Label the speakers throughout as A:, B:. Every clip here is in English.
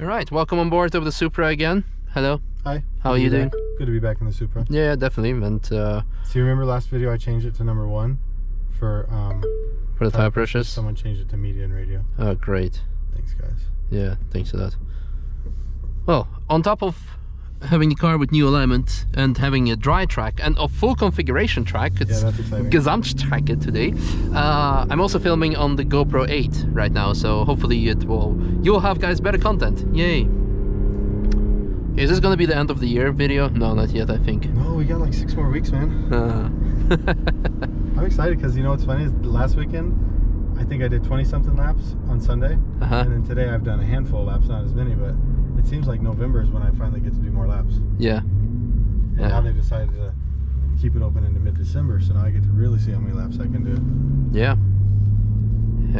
A: Alright, welcome on board of the Supra again. Hello.
B: Hi.
A: How are you doing?
B: Good to be back in the Supra.
A: Yeah, definitely. And
B: so you remember last video I changed it to number 1 for
A: the tire pressures?
B: Someone changed it to median radio.
A: Oh, great.
B: Thanks, guys.
A: Yeah, thanks for that. Well, on top of having the car with new alignment and having a dry track and a full configuration track, it's
B: that's exciting.
A: Gesamtstrecke today. I'm also filming on the GoPro 8 right now, so hopefully you'll have, guys, better content. Yay! Is this gonna be the end of the year video? No, not yet, I think.
B: No, we got like 6 more weeks, man. I'm excited because you know what's funny is last weekend I think I did 20-something laps on Sunday, and then today I've done a handful of laps, not as many, but it seems like November is when I finally get to do more laps.
A: Yeah.
B: And now they've decided to keep it open into mid-December, so now I get to really see how many laps I can do.
A: Yeah.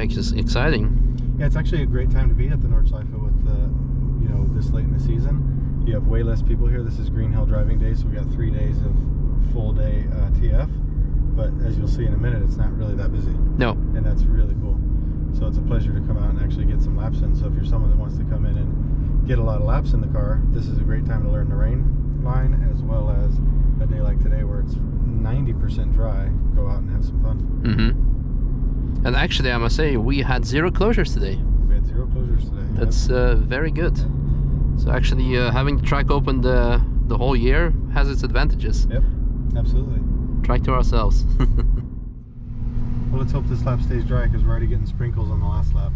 A: It's just exciting.
B: Yeah, it's actually a great time to be at the Nordschleife with you know, this late in the season. You have way less people here. This is Green Hill driving day, so we got 3 days of full day TF. But as you'll see in a minute, it's not really that busy.
A: No.
B: And that's really cool. So it's a pleasure to come out and actually get some laps in. So if you're someone that wants to come in and get a lot of laps in the car, this is a great time to learn the rain line, as well as a day like today where it's 90% dry. Go out and have some fun.
A: Mm-hmm. And actually, I must say, we had 0 closures today.
B: We had 0 closures today.
A: That's very good. So actually, having the track open the whole year has its advantages.
B: Yep, absolutely.
A: Track to ourselves.
B: Well, let's hope this lap stays dry because we're already getting sprinkles on the last lap.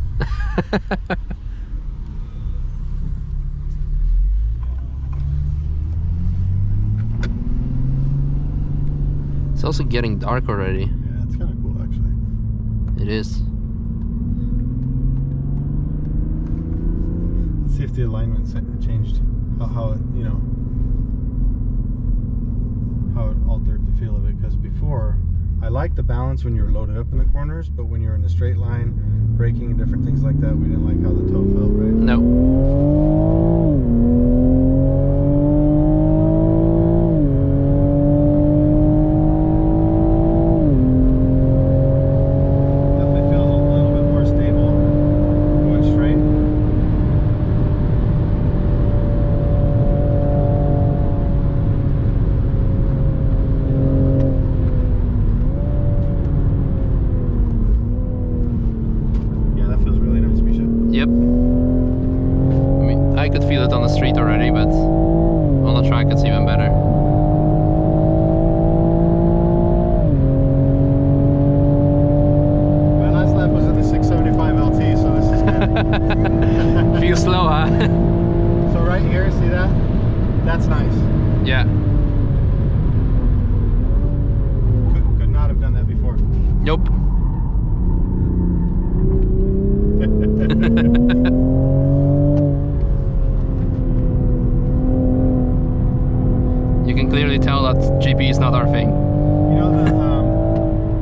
A: It's also getting dark already.
B: Yeah, it's kind of cool actually.
A: It is.
B: Let's see if the alignment changed. How it, you know, how it altered the feel of it. Because before, I liked the balance when you were loaded up in the corners, but when you're in a straight line, braking and different things like that, we didn't like how the toe felt, right?
A: No. Yep. I mean, I could feel it on the street already, but on the track it's even better.
B: My last lap was at the 675 LT, so this is good.
A: Feels slow, huh?
B: So right here, see that? That's nice.
A: Yeah.
B: Could not have done that before.
A: Nope. You can clearly tell that GP is not our thing.
B: You know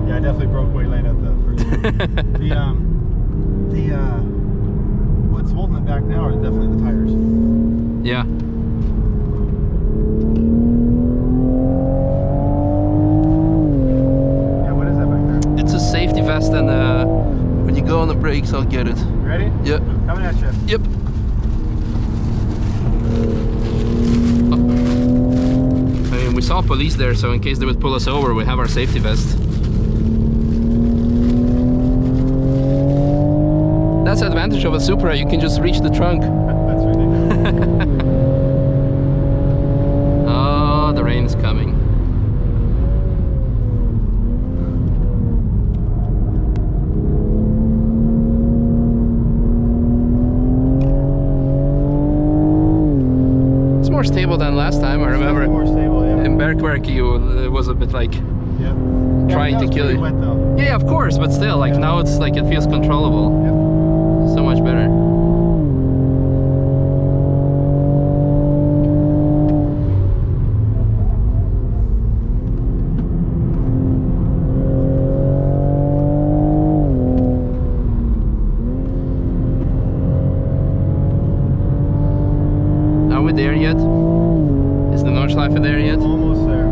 B: yeah, I definitely broke Wayland at the first. What's holding it back now are definitely the tires.
A: Yeah.
B: Yeah, what is that back there?
A: It's a safety vest, and when you go on the brakes, I'll get it.
B: Ready?
A: Yep.
B: Coming at you.
A: Yep. I mean, we saw police there, so in case they would pull us over, we have our safety vest. That's the advantage of a Supra, you can just reach the trunk.
B: That's ridiculous.
A: Oh, the rain is coming. More stable than last time. I remember
B: more stable, yeah.
A: in Bergwerk it was a bit like trying to kill you.
B: Wet, though.
A: Yeah, of course, but still, like now it's like it feels controllable.
B: Yep.
A: So much better. Are we there yet? Is the Nordschleife there yet?
B: Almost there.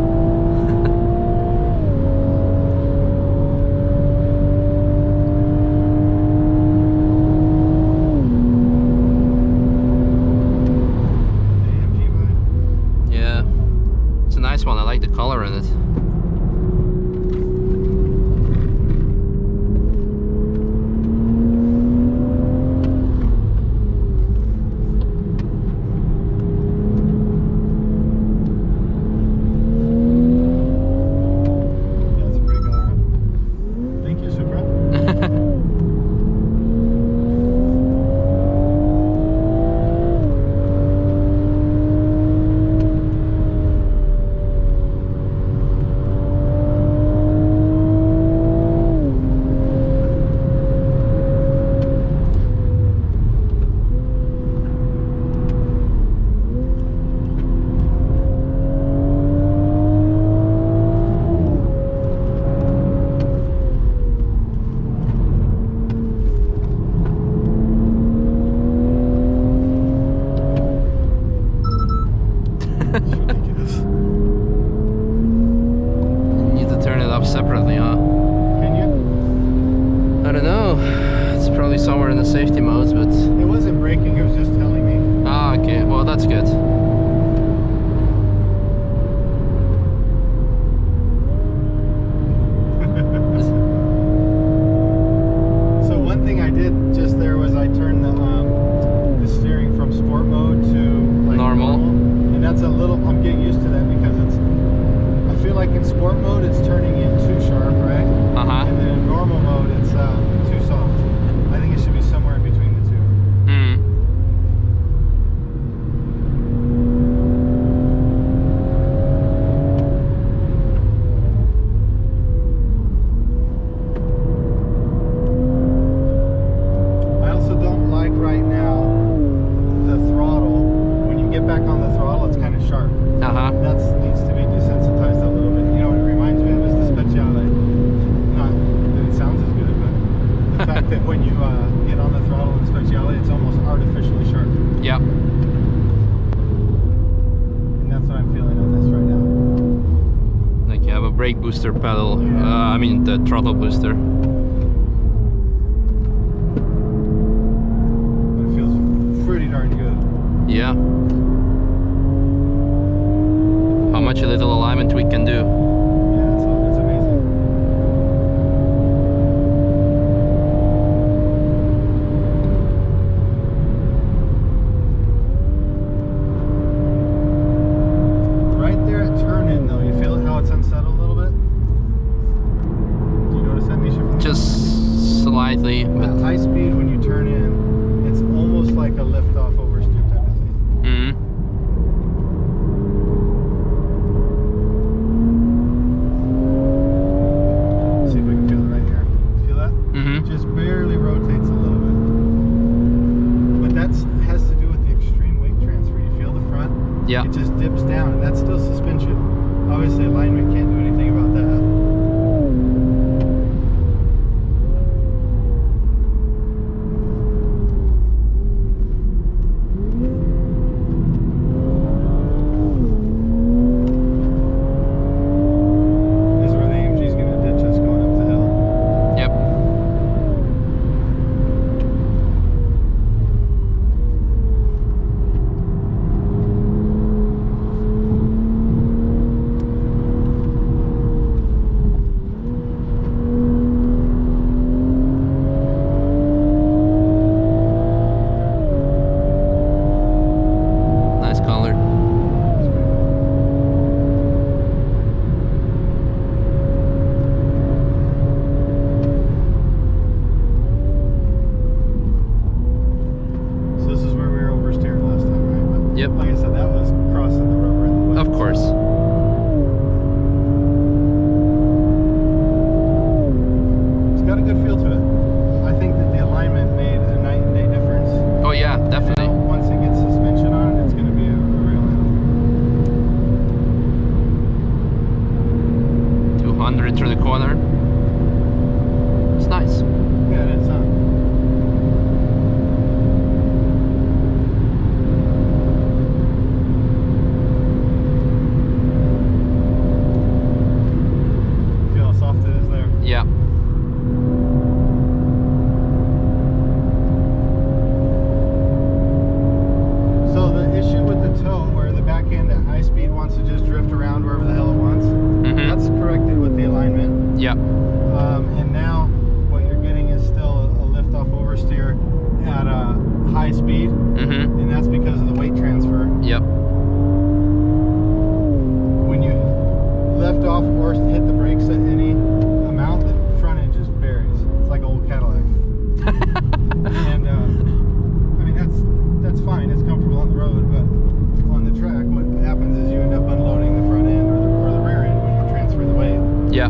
B: It's ridiculous.
A: You need to turn it up separately, huh?
B: Can you?
A: I don't know. It's probably somewhere in the safety modes, but...
B: It wasn't braking, it was just telling me.
A: Ah, okay. Well, that's good.
B: So one thing I did just there was I turned the steering from sport mode to like
A: Normal.
B: And that's a little, I'm getting used to that because it's, I feel like in sport mode it's turning in too sharp, right?
A: Uh-huh.
B: And then in normal mode it's too soft. I think it should be somewhere in between the two. I also don't like right now the throttle. When you get back on the throttle, it's kind of sharp.
A: Uh-huh.
B: That needs to be desensitized a little bit. You know what it reminds me of is the Speciale. Not that it sounds as good, but the fact that when you get on the throttle in Speciale, it's almost artificially sharp.
A: Yeah.
B: And that's what I'm feeling on this right now.
A: Like you have a brake booster pedal.
B: Yeah.
A: I mean the throttle booster.
B: But it feels pretty darn good.
A: Yeah. How much a little alignment tweak can do.
B: Yeah, it's amazing. Right there at turn-in though, you feel how it's unsettled a little bit? Do you notice that, Misha?
A: Just slightly,
B: At
A: but...
B: high speed when you turn in, it's almost like a lift-off oversteer type of thing.
A: Mm-hmm.
B: See if we can feel it right here. Feel that?
A: Mm-hmm.
B: Just barely rotates a little bit. But that has to do with the extreme weight transfer. You feel the front?
A: Yeah.
B: It just dips down, and that's still suspension. Obviously, alignment can't do anything about that. This is where the AMG's going to ditch us going up the hill.
A: Yep. Nice color.
B: So this is where we were oversteering last time, right? But
A: Yep.
B: like I said, that was crossing the rubber in the wet.
A: Of course.
B: It's got a good feel to it. I think that the alignment made a night and day difference.
A: Oh yeah, definitely.
B: Now, once it gets suspension on it, it's going to be a real animal.
A: 200 through the corner. It's nice.
B: Yeah, it is, huh? Feel how soft it is there.
A: Yeah.
B: So the issue with the toe, where the back end at high speed wants to just drift around wherever the hell it wants,
A: Mm-hmm.
B: that's corrected with the alignment.
A: Yeah.
B: And now what you're getting is still a lift-off oversteer at a high speed,
A: Mm-hmm.
B: and that's because of the weight transfer.
A: Yep.
B: When you lift off or hit the brakes at any amount, the front end just buries. It's like an old Cadillac. And I mean that's fine. It's comfortable on the road, but on the track, what happens is you end up unloading the front end or the rear end when you transfer the weight.
A: Yeah.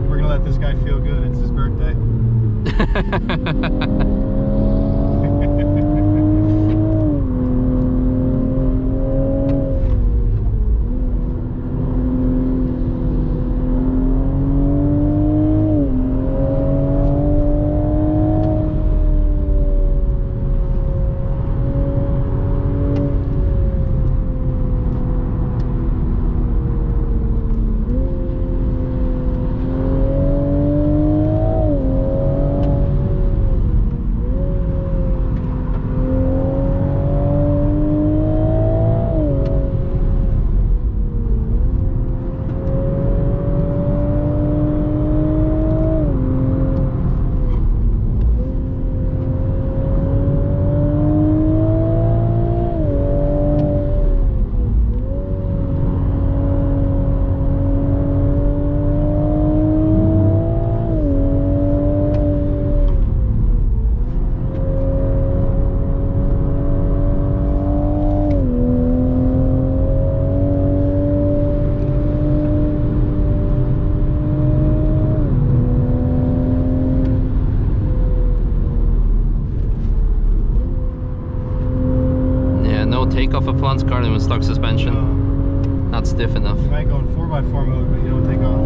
B: We're gonna let this guy feel good. It's his birthday.
A: off a Flans Garden with stock suspension. Not stiff enough.
B: You might go in 4x4 mode, but you don't take off.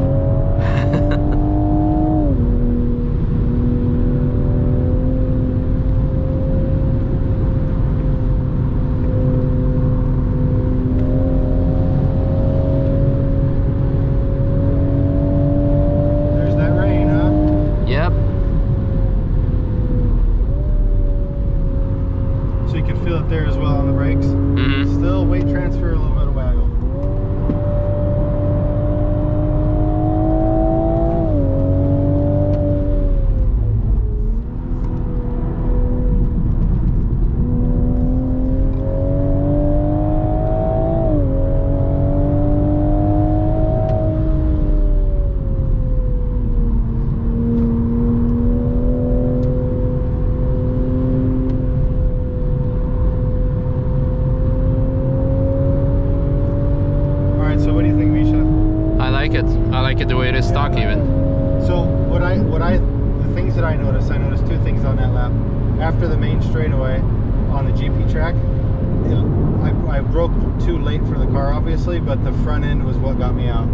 B: There as well on the brakes. Still weight transfer, a little bit of waggle. So what do you think, Misha?
A: I like it. I like it the way it is stock even.
B: So the things that I noticed two things on that lap. After the main straightaway on the GP track, I broke too late for the car, obviously, but the front end was what got me out.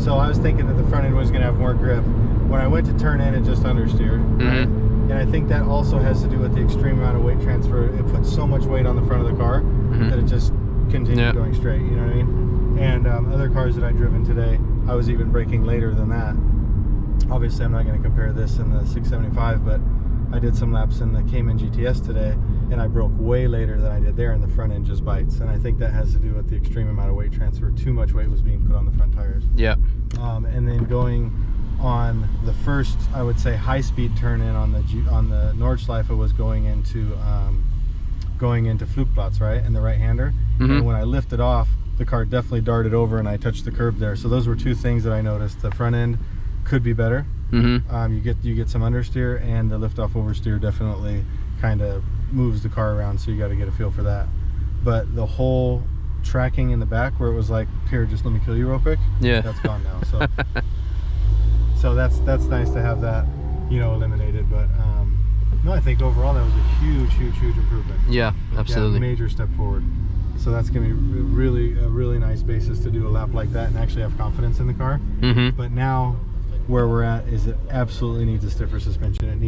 B: So I was thinking that the front end was going to have more grip. When I went to turn in, it just understeered. And I think that also has to do with the extreme amount of weight transfer. It put so much weight on the front of the car that it just continued going straight, you know what I mean? And other cars that I've driven today, I was even braking later than that. Obviously, I'm not going to compare this in the 675, but I did some laps in the Cayman GTS today, and I broke way later than I did there, and the front end just bites. And I think that has to do with the extreme amount of weight transfer. Too much weight was being put on the front tires. Yeah. And then going on the first, I would say, high-speed turn-in on the Nordschleife was going into Flugplatz, right, and the right-hander. And when I lifted off, the car definitely darted over and I touched the curb there. So those were two things that I noticed. The front end could be better. You get some understeer, and the lift off oversteer definitely kind of moves the car around, so you got to get a feel for that. But the whole tracking in the back where it was like, here, just let me kill you real quick, that's gone now. So so that's nice to have that, you know, eliminated. But no, I think overall that was a huge improvement. Yeah, absolutely. Yeah, major step forward. So that's going to be a really nice basis to do a lap like that and actually have confidence in the car. But now where we're at is it absolutely needs a stiffer suspension. It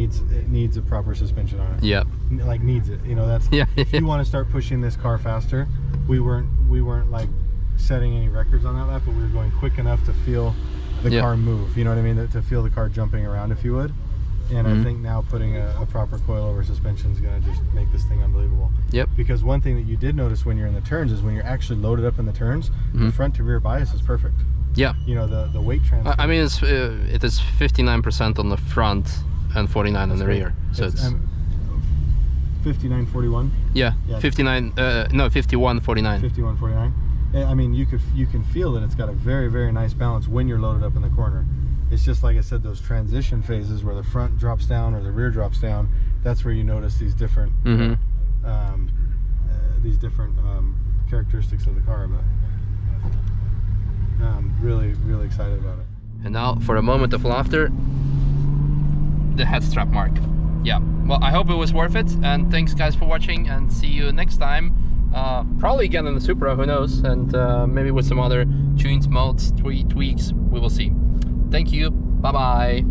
B: needs a proper suspension on it. Like needs it. You know, that's if you want to start pushing this car faster, we weren't like setting any records on that lap, but we were going quick enough to feel the car move. You know what I mean? To feel the car jumping around, if you would. And I think now putting a proper coilover suspension is going to just make this thing unbelievable. Because one thing that you did notice when you're in the turns is when you're actually loaded up in the turns, the front to rear bias is perfect. You know, the weight transfer. I mean, it is 59% on the front and 49 on the rear. So it's 59-41. Yeah, 59. No, 51-49. 51-49. I mean, you can feel that it's got a very nice balance when you're loaded up in the corner. It's just like I said, those transition phases where the front drops down or the rear drops down. That's where you notice these different characteristics of the car. But I'm really excited about it. And now for a moment of laughter, the head strap mark. Yeah. Well, I hope it was worth it. And thanks guys for watching. And see you next time. Probably again in the Supra. Who knows? And maybe with some other tunes, modes, tweaks. We will see. Thank you. Bye-bye.